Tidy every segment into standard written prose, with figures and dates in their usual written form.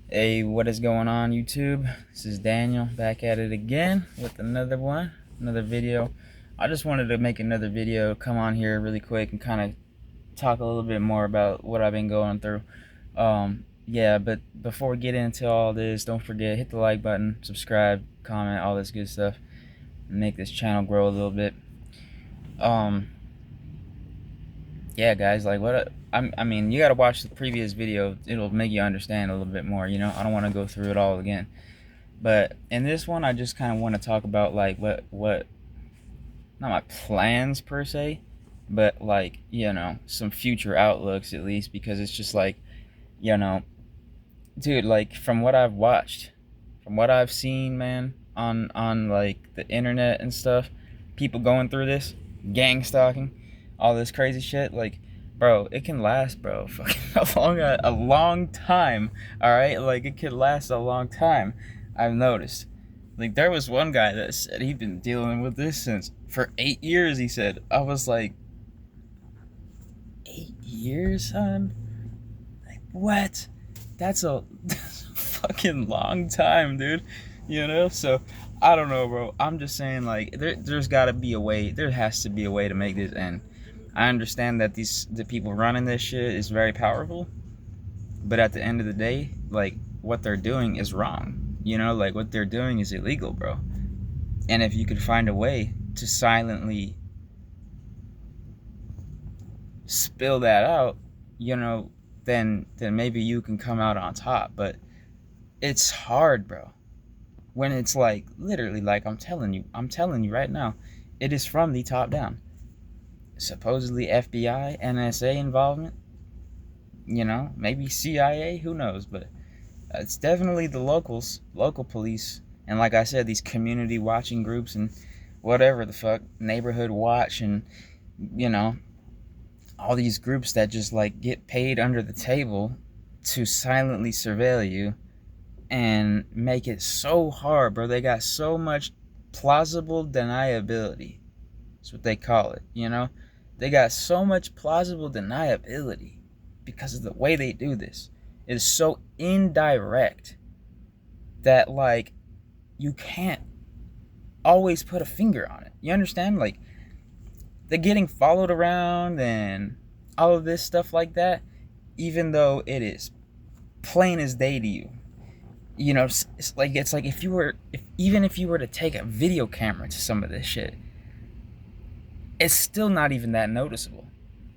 Hey, what is going on, YouTube? This is Daniel back at it again with another video. I just wanted to make another video, come on here really quick and kind of talk a little bit more about what I've been going through. Yeah, but before we get into all this, don't forget, hit the like button, subscribe, comment, all this good stuff, and make this channel grow a little bit. Um, yeah, guys, like I mean, you gotta watch the previous video. It'll make you understand a little bit more. I don't want to go through it all again. But in this one, I just kind of want to talk about like what not my plans per se, but like some future outlooks at least, because it's just like you know, dude, like from what I've watched, from what I've seen, man, on like the internet and stuff, people going through this, gang stalking, all this crazy shit, like. Bro, it can last, bro, fucking a long time. All right, like it could last a long time. I've noticed. Like there was one guy that said he'd been dealing with this since for 8 years. He said, I was like, 8 years, son? Like what? That's a fucking long time, dude. So I don't know, bro. I'm just saying, like, there's got to be a way. There has to be a way to make this end. I understand that the people running this shit is very powerful, but at the end of the day, like what they're doing is wrong. Like what they're doing is illegal, bro. And if you could find a way to silently spill that out, then maybe you can come out on top. But it's hard, bro. When it's like literally, like I'm telling you right now, it is from the top down. Supposedly FBI, NSA involvement, maybe CIA, who knows, but it's definitely the local police, and like I said, these community watching groups and whatever the fuck, neighborhood watch, and you know, all these groups that just like get paid under the table to silently surveil you and make it so hard, bro. They got so much plausible deniability. That's what they call it. They got so much plausible deniability because of the way they do this. It is so indirect that like you can't always put a finger on it. You understand? Like they're getting followed around and all of this stuff like that, even though it is plain as day to you. It's like even if you were to take a video camera to some of this shit, it's still not even that noticeable.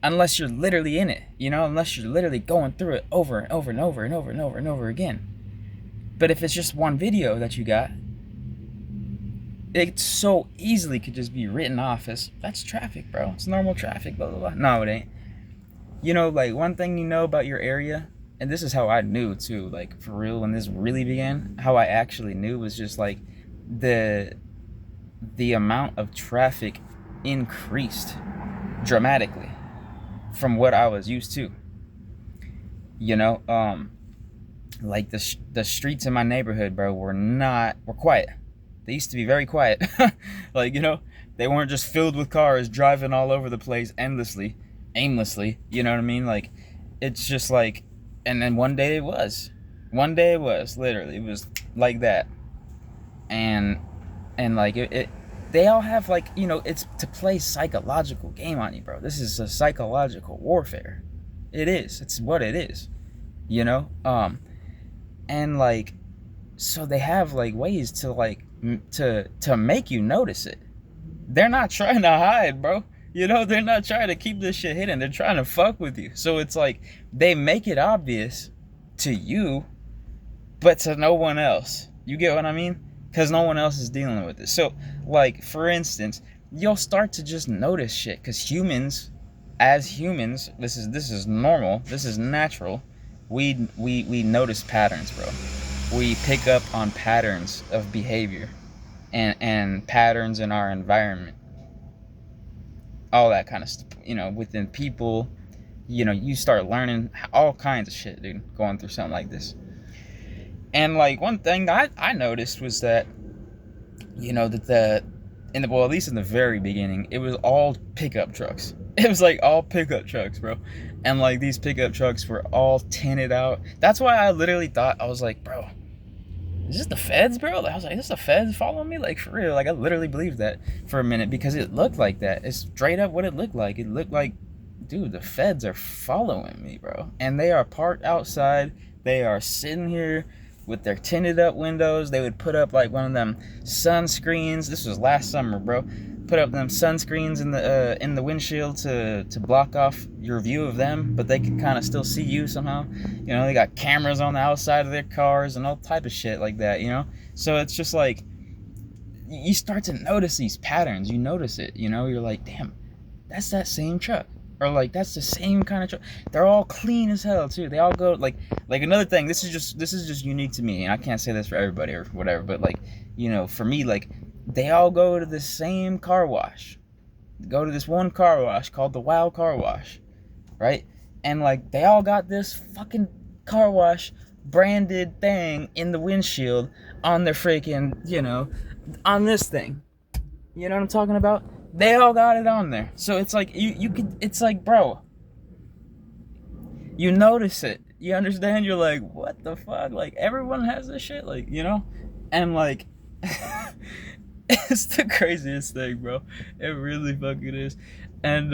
Unless you're literally in it, unless you're literally going through it over and over and over and over and over and over again. But if it's just one video that you got, it so easily could just be written off as that's traffic, bro. It's normal traffic, blah blah blah. No, it ain't. Like one thing about your area, and this is how I knew too, like for real, when this really began, how I actually knew was just like the amount of traffic increased dramatically from what I was used to. Like the streets in my neighborhood, bro, were quiet. They used to be very quiet. Like, they weren't just filled with cars driving all over the place endlessly, aimlessly, you know what I mean? Like, it's just like, and then one day it was. Literally, it was like that. And like, they all have like, it's to play psychological game on you, bro. This is a psychological warfare. It is. It's what it is, and like, so they have like ways to like to make you notice it. They're not trying to hide, bro. They're not trying to keep this shit hidden. They're trying to fuck with you. So it's like they make it obvious to you, but to no one else. You get what I mean? Because no one else is dealing with it. So, like, for instance, you'll start to just notice shit. Because as humans, this is normal. This is natural. We notice patterns, bro. We pick up on patterns of behavior and patterns in our environment. All that kind of stuff, within people. You start learning all kinds of shit, dude, going through something like this. And like one thing I noticed was that, that at least in the very beginning, it was all pickup trucks. It was like all pickup trucks, bro. And like these pickup trucks were all tinted out. That's why I literally thought, I was like, bro, is this the feds, bro? I was like, is this the feds following me? Like, for real. Like, I literally believed that for a minute because it looked like that. It's straight up what it looked like. It looked like, dude, the feds are following me, bro. And they are parked outside. They are sitting here with their tinted up windows. They would put up like one of them sunscreens. This was last summer, bro. Put up them sunscreens in the windshield to block off your view of them, but they could kind of still see you somehow. You know, they got cameras on the outside of their cars and all type of shit like that. You know, so it's just like you start to notice these patterns. You notice it. You know, you're like, damn, that's that same truck. Or like that's the same kind of truck. They're all clean as hell too. They all go like another thing. This is just unique to me, and I can't say this for everybody or whatever. But like, you know, for me, like they all go to the same car wash. Go to this one car wash called the Wow Car Wash, right? And like they all got this fucking car wash branded thing in the windshield on their freaking, you know, on this thing. You know what I'm talking about? They all got it on there. So it's like you could, it's like, bro, you notice it. You understand? You're like, what the fuck? Like everyone has this shit, like, you know? And like it's the craziest thing, bro. It really fucking is. And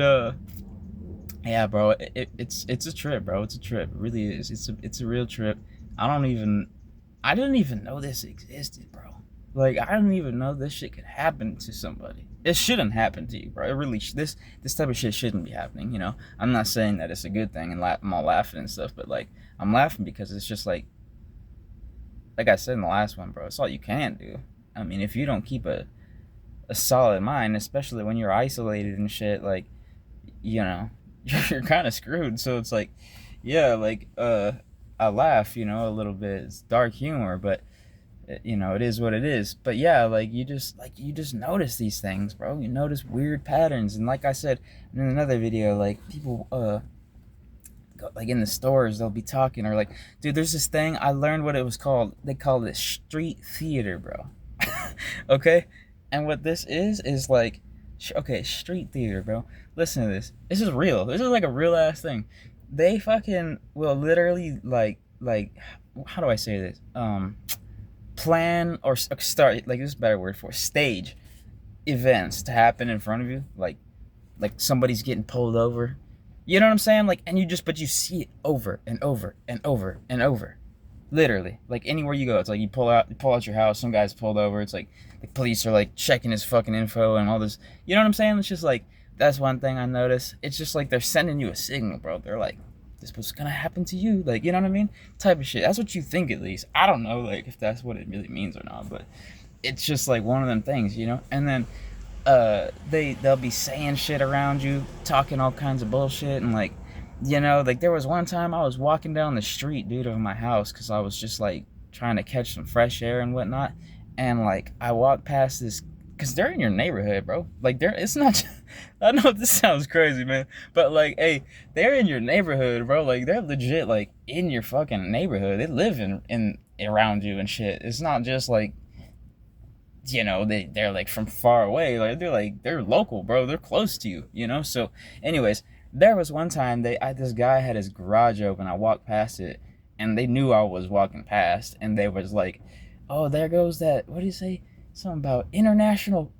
yeah, bro, it's a trip, bro. It's a trip. It really is. It's a real trip. I didn't even know this existed, bro. Like, I didn't even know this shit could happen to somebody. It shouldn't happen to you, bro. It really, this type of shit shouldn't be happening, you know? I'm not saying that it's a good thing, and I'm all laughing and stuff, but, like, I'm laughing because it's just, like I said in the last one, bro, it's all you can do. I mean, if you don't keep a solid mind, especially when you're isolated and shit, like, you know, you're kind of screwed. So it's like, yeah, like, I laugh, you know, a little bit. It's dark humor, but you know, it is what it is. But yeah, like you just notice these things, bro. You notice weird patterns, and like I said in another video, like people like in the stores, they'll be talking, or like, dude, there's this thing I learned what it was called. They call it street theater, bro. Okay, and what this is like, okay, street theater, bro. Listen to this. This is real. This is like a real ass thing. They fucking will literally like how do I say this? Plan or start, like, this is a better word for it, stage events to happen in front of you, like somebody's getting pulled over, you know what I'm saying, like, and but you see it over and over and over and over, literally, like anywhere you go. It's like you pull out your house, some guy's pulled over, it's like the police are like checking his fucking info and all this, you know what I'm saying. It's just like, that's one thing I noticed. It's just like they're sending you a signal, bro. They're like, this was gonna happen to you, like, you know what I mean, type of shit. That's what you think, at least. I don't know, like, if that's what it really means or not, but it's just like one of them things, you know. And then they'll be saying shit around you, talking all kinds of bullshit, and like, you know, like there was one time I was walking down the street, dude, of my house, because I was just like trying to catch some fresh air and whatnot, and like I walked past this, because they're in your neighborhood, bro. Like, it's not, I know this sounds crazy, man, but like, hey, they're in your neighborhood, bro. Like, they're legit, like, in your fucking neighborhood. They live in around you and shit. It's not just like, you know, they're like from far away. Like, they're local, bro. They're close to you, you know? So, anyways, there was one time this guy had his garage open. I walked past it, and they knew I was walking past, and they was like, oh, there goes that, what do you say? Something about international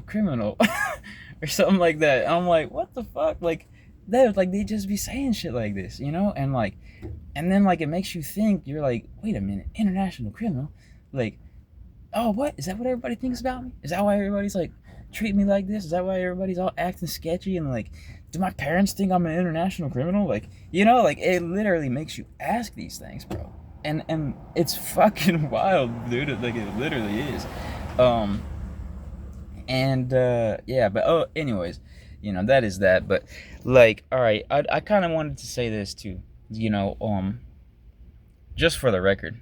criminal or something like that. And I'm like, what the fuck? Like, they just be saying shit like this, you know? And like, and then like it makes you think, you're like, wait a minute, international criminal? Like, oh, what? Is that what everybody thinks about me? Is that why everybody's like treating me like this? Is that why everybody's all acting sketchy? And like, do my parents think I'm an international criminal? Like, you know, like it literally makes you ask these things, bro. And it's fucking wild, dude. Like, it literally is. Yeah, but anyways, you know, that is that. But like, all right, I kind of wanted to say this too, you know, just for the record,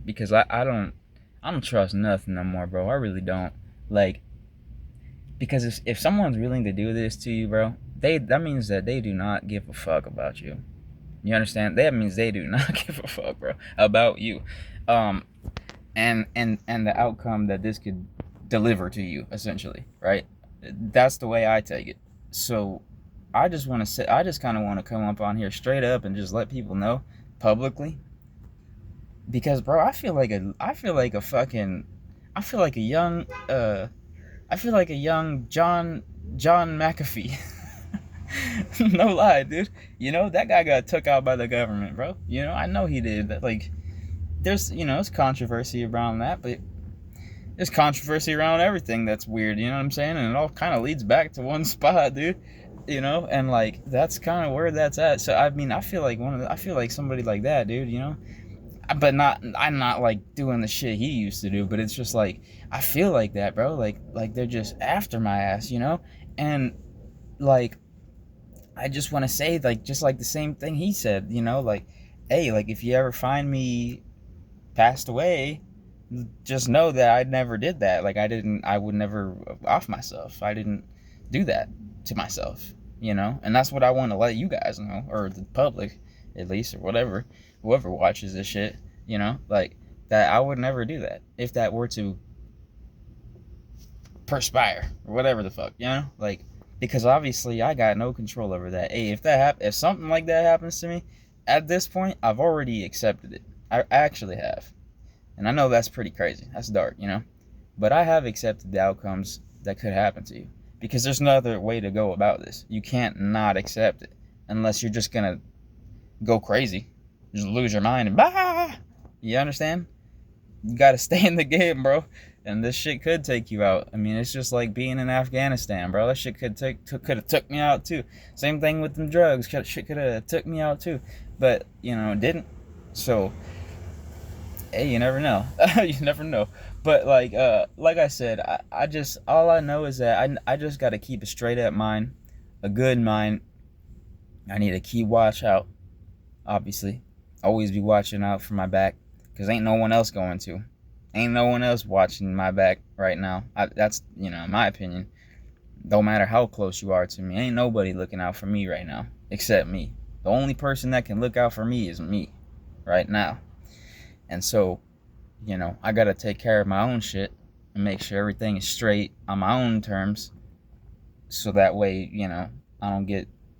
because I don't trust nothing no more, bro. I really don't. Like, because if someone's willing to do this to you, bro, that means that they do not give a fuck about you. You understand? That means they do not give a fuck, bro, about you, and the outcome that this could deliver to you, essentially, right? That's the way I take it. So I just want to say, I just kind of want to come up on here straight up and just let people know publicly, because bro, I feel like a young I feel like a young John McAfee. No lie, dude. You know that guy got took out by the government, bro. You know I know he did. That like there's there's controversy around that, but there's controversy around everything that's weird. You know what I'm saying? And it all kind of leads back to one spot, dude. You know, and like that's kind of where that's at. So I mean, I feel like somebody like that, dude. You know, but not I'm not like doing the shit he used to do, but it's just like I feel like that, bro. Like they're just after my ass, you know? And like I just want to say like just like the same thing he said, you know, like hey, like if you ever find me passed away, just know that I never did that. Like I would never off myself. I didn't do that to myself, you know? And that's what I want to let you guys know, or the public at least, or whatever, whoever watches this shit, you know, like that I would never do that if that were to perspire or whatever the fuck, you know, like because obviously I got no control over that. Hey, if something like that happens to me, at this point I've already accepted it. I actually have, and I know that's pretty crazy. That's dark, you know, but I have accepted the outcomes that could happen to you because there's no other way to go about this. You can't not accept it unless you're just gonna go crazy, just lose your mind and bah. You understand? You gotta stay in the game, bro. And this shit could take you out. I mean, it's just like being in Afghanistan, bro. That shit could have took me out too. Same thing with them drugs. Shit could have took me out too, but you know, it didn't. So, hey, you never know. You never know. But like I said, I just all I know is that I just gotta keep a straight up mind, a good mind. I need to keep watch out. Obviously, always be watching out for my back, cause ain't no one else going to. Ain't no one else watching my back right now. That's, you know, in my opinion. Don't matter how close you are to me. Ain't nobody looking out for me right now except me. The only person that can look out for me is me right now. And so, you know, I got to take care of my own shit and make sure everything is straight on my own terms. So that way, you know,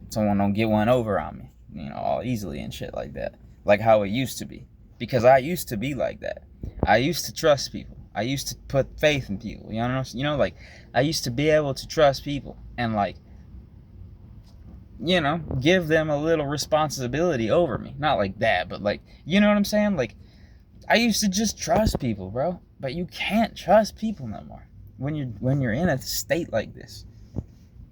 someone don't get one over on me, you know, all easily and shit like that. Like how it used to be. Because I used to be like that. I used to trust people. I used to put faith in people. Like I used to be able to trust people and like, you know, give them a little responsibility over me. Not like that, but like, you know what I'm saying? Like I used to just trust people, bro. But you can't trust people no more when you're in a state like this.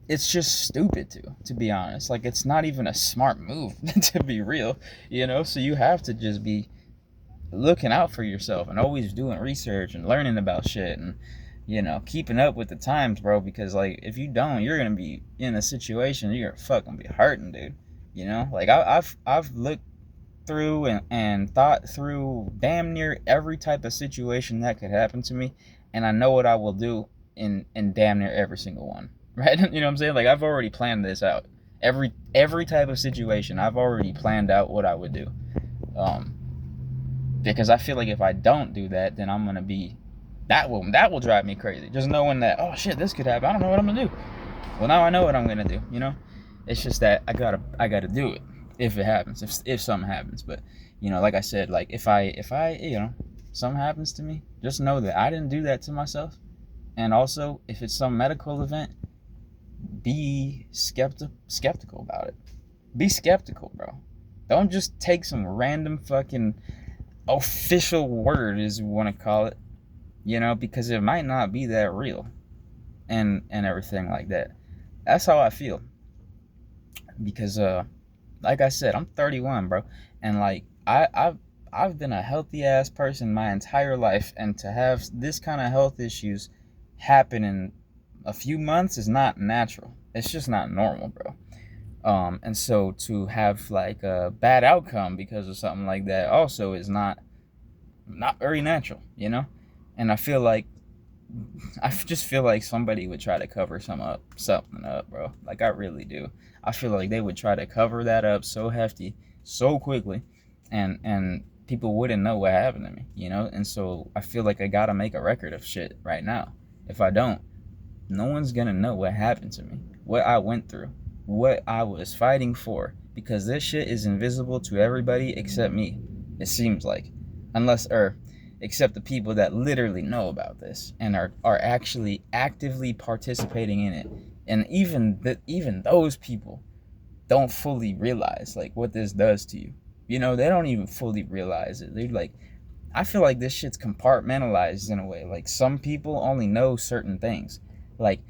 It's just stupid to be honest. Like it's not even a smart move to be real, you know? So you have to just be looking out for yourself and always doing research and learning about shit and, you know, keeping up with the times, bro, because like if you don't, you're gonna be in a situation you're fucking be hurting, dude. You know, like I've looked through and thought through damn near every type of situation that could happen to me, and I know what I will do in damn near every single one. Right? You know what I'm saying? Like I've already planned this out. Every type of situation I've already planned out what I would do. Because I feel like if I don't do that, then I'm gonna be that will drive me crazy. Just knowing that, oh shit, this could happen. I don't know what I'm gonna do. Well, now I know what I'm gonna do. You know, it's just that I gotta do it if it happens, if something happens. But you know, like I said, like if I you know something happens to me, just know that I didn't do that to myself. And also, if it's some medical event, be skeptical about it. Be skeptical, bro. Don't just take some random fucking official word, as you want to call it, you know, because it might not be that real and everything like that. That's how I feel. Because like I said, I'm 31, bro, and like I've been a healthy ass person my entire life, and to have this kind of health issues happen in a few months is not natural. It's just not normal, bro. And so to have like a bad outcome because of something like that also is not very natural, you know? And I just feel like somebody would try to cover something up, bro. Like I really do. I feel like they would try to cover that up so hefty, so quickly, and people wouldn't know what happened to me, you know? And so I feel like I gotta make a record of shit right now. If I don't, No one's gonna know what happened to me, what I went through, what I was fighting for, because this shit is invisible to everybody except me. It seems like, unless or except the people that literally know about this and are actually actively participating in it. And even those people don't fully realize like what this does to you. You know, they don't even fully realize it. They're like, I feel like this shit's compartmentalized in a way. Like some people only know certain things. Like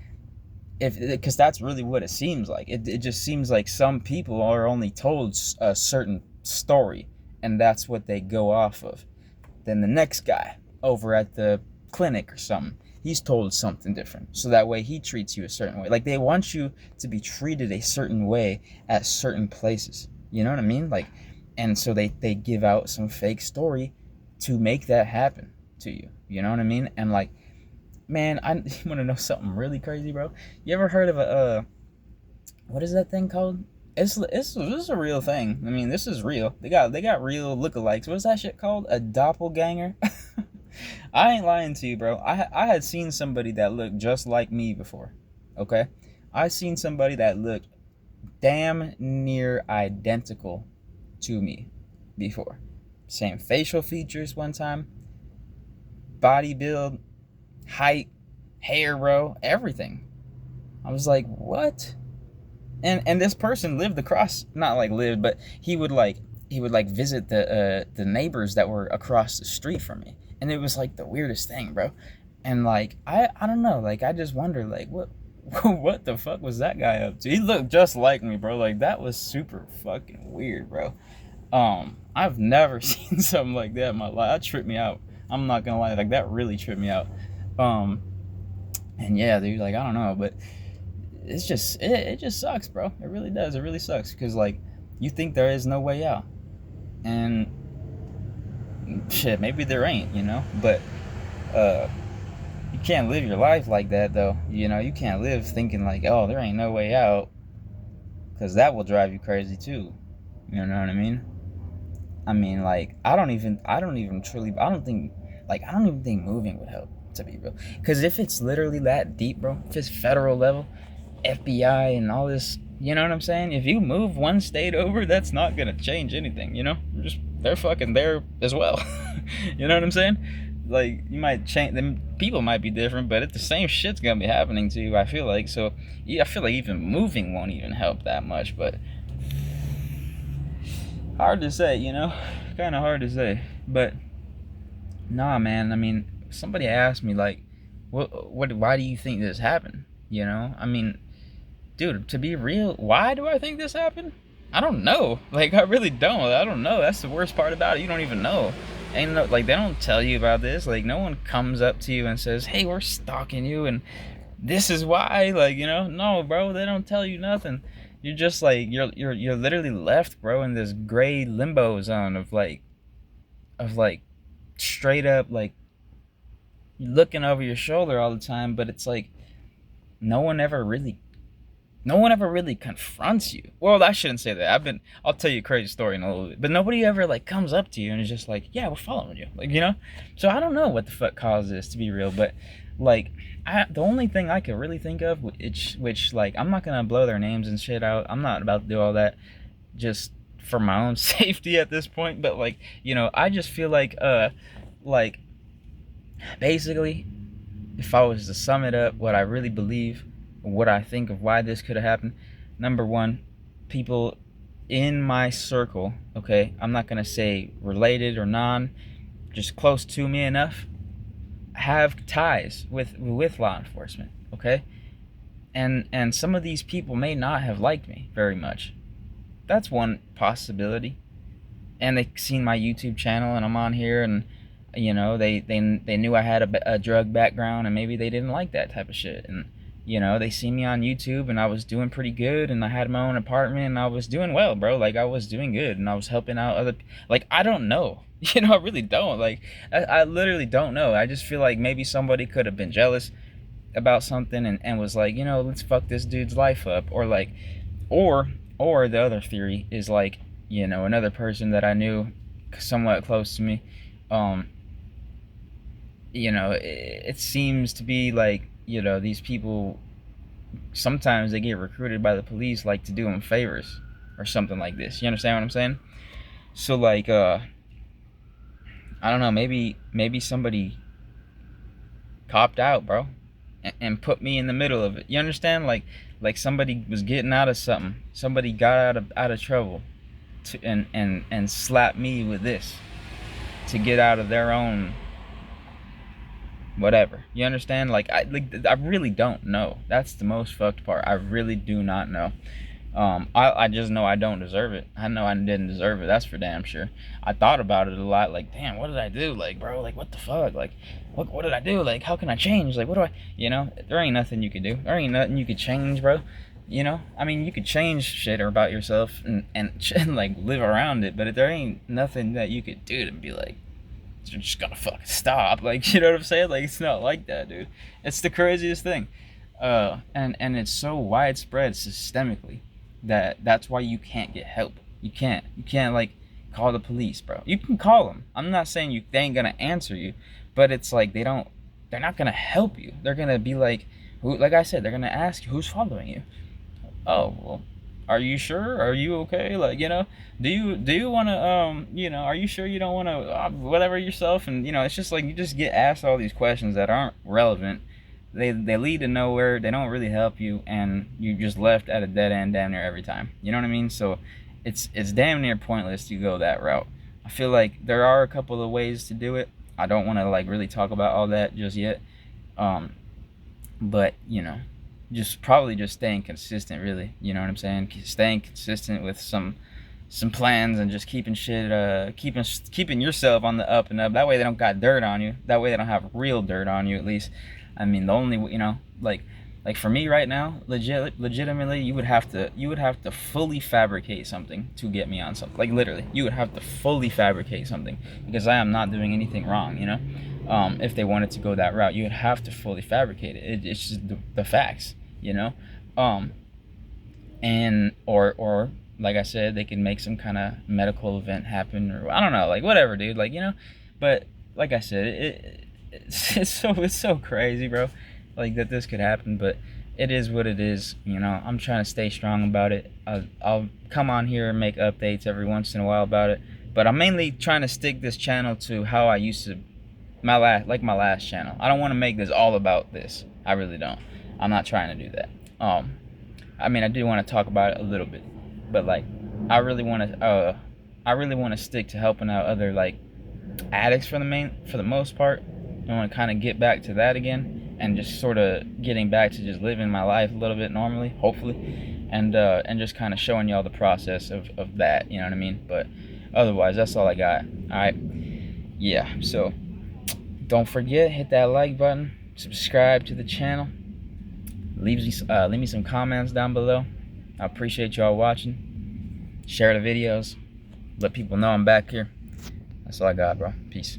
if because that's really what it seems like. It just seems like some people are only told a certain story, and that's what they go off of. Then the next guy over at the clinic or something, he's told something different. So that way he treats you a certain way. Like they want you to be treated a certain way at certain places. You know what I mean? Like, and so they give out some fake story to make that happen to you. You know what I mean? And like, man, I you want to know something really crazy, bro? You ever heard of a what is that thing called? This is a real thing. I mean, this is real. They got real lookalikes. What's that shit called? A doppelganger? I ain't lying to you, bro. I had seen somebody that looked just like me before. Okay, I seen somebody that looked damn near identical to me before. Same facial features one time, body build, height, hair, bro, everything. I was like, what? And this person lived across, not like lived, but he would visit the neighbors that were across the street from me, and it was like the weirdest thing, bro. And like I don't know, like I just wonder like what the fuck was that guy up to? He looked just like me, bro. Like that was super fucking weird, bro. I've never seen something like that in my life. That tripped me out. I'm not gonna lie, like that really tripped me out. Um, and yeah, dude, like I don't know, but it just sucks, bro. It really does. It really sucks because like you think there is no way out, and shit, maybe there ain't, you know. But uh, you can't live your life like that, though. You know, you can't live thinking like, oh, there ain't no way out, because that will drive you crazy too. You know what I mean? I mean, like, I don't even truly, I don't think, like, I don't even think moving would help, to be real. Because if it's literally that deep, bro, if it's federal level, FBI and all this, you know what I'm saying? If you move one state over, that's not gonna change anything, you know? Just they're fucking there as well. You know what I'm saying? Like you might change them, people might be different, but the same shit's gonna be happening to you. I feel like so. Yeah, I feel like even moving won't even help that much, but hard to say, you know? Kind of hard to say, but nah, man. I mean, somebody asked me like, why do you think this happened? You know, I mean, dude, to be real, why do I think this happened? I don't know. Like, I really don't. I don't know. That's the worst part about it. You don't even know. Ain't no, like, they don't tell you about this. Like, no one comes up to you and says, hey, we're stalking you and this is why. Like, you know, no, bro, they don't tell you nothing. You're just like, you're literally left, bro, in this gray limbo zone of like, straight up, like, looking over your shoulder all the time, but it's like, no one ever really no one ever really confronts you. Well, I shouldn't say that. I'll tell you a crazy story in a little bit, but nobody ever like comes up to you and is just like, yeah, we're following you, like, you know. So I don't know what the fuck caused this, to be real, but like, the only thing I could really think of, which like, I'm not gonna blow their names and shit out. I'm not about to do all that, just for my own safety at this point. But like, you know, I just feel like basically, if I was to sum it up, what I really believe, what I think of why this could have happened. Number one, people in my circle, okay, I'm not gonna say related or non, just close to me enough, have ties with law enforcement, okay, and some of these people may not have liked me very much. That's one possibility. And they seen my YouTube channel and I'm on here, and you know, they knew I had a drug background, and maybe they didn't like that type of shit. And you know, they see me on YouTube and I was doing pretty good, and I had my own apartment and I was doing well, bro. Like I was doing good and I was helping out other, like, I don't know. You know, I really don't. Like I literally don't know. I just feel like maybe somebody could have been jealous about something and was like, you know, let's fuck this dude's life up, or like, or or the other theory is like, you know, another person that I knew somewhat close to me, um, you know, it seems to be like you know, these people, sometimes they get recruited by the police, like, to do them favors or something like this. You understand what I'm saying? So, like, I don't know, maybe somebody copped out, bro, and put me in the middle of it. You understand? Like somebody was getting out of something. Somebody got out of trouble, and slapped me with this to get out of their own whatever. You understand? I really don't know. That's the most fucked part. I really do not know. I just know I don't deserve it. I know I didn't deserve it. That's for damn sure. I thought about it a lot. Like, damn, what did I do? Like, bro, like, what the fuck? Like, what did I do? Like, how can I change? Like, what do I, you know? There ain't nothing you could do. There ain't nothing you could change, bro. You know? I mean, you could change shit about yourself and like live around it, but there ain't nothing that you could do to be like, you're just gonna fucking stop. Like, you know what I'm saying? Like, it's not like that, dude. It's the craziest thing. And it's so widespread systemically that's why you can't get help. You can't like call the police, bro. You can call them. I'm not saying they ain't gonna answer you, but it's like they're not gonna help you. They're gonna be like, like I said, they're gonna ask you who's following you. Oh, well, are you sure? Are you okay? Like, you know, do you want to you know, are you sure you don't want to whatever yourself? And, you know, it's just like you just get asked all these questions that aren't relevant. They lead to nowhere. They don't really help you, and you just left at a dead end damn near every time. You know what I mean? So it's damn near pointless to go that route. I feel like there are a couple of ways to do it. I don't want to like really talk about all that just yet. But, you know, probably just staying consistent, really. You know what I'm saying? Staying consistent with some plans, and just keeping shit, keeping yourself on the up and up. That way they don't got dirt on you. That way they don't have real dirt on you, at least. I mean, the only, you know, like for me right now, legitimately, you would have to fully fabricate something to get me on something. Like, literally, you would have to fully fabricate something, because I am not doing anything wrong, you know. If they wanted to go that route, you would have to fully fabricate it. It's just the facts, you know. And or like I said, they can make some kind of medical event happen, or I don't know, like whatever, dude. Like, you know, but like I said, it's so crazy, bro. Like, that this could happen, but it is what it is. You know, I'm trying to stay strong about it. I'll come on here and make updates every once in a while about it, but I'm mainly trying to stick this channel to how I used to, my last channel. I don't want to make this all about this. I really don't. I'm not trying to do that. I mean, I do want to talk about it a little bit, but like, I really want to stick to helping out other like addicts for the most part. I want to kind of get back to that again, and just sort of getting back to just living my life a little bit normally, hopefully, and just kind of showing y'all the process of that, you know what I mean? But otherwise, that's all I got. All right, yeah. So don't forget, hit that like button, subscribe to the channel, leave me some comments down below. I appreciate y'all watching. Share the videos, let people know I'm back here. That's all I got, bro. Peace.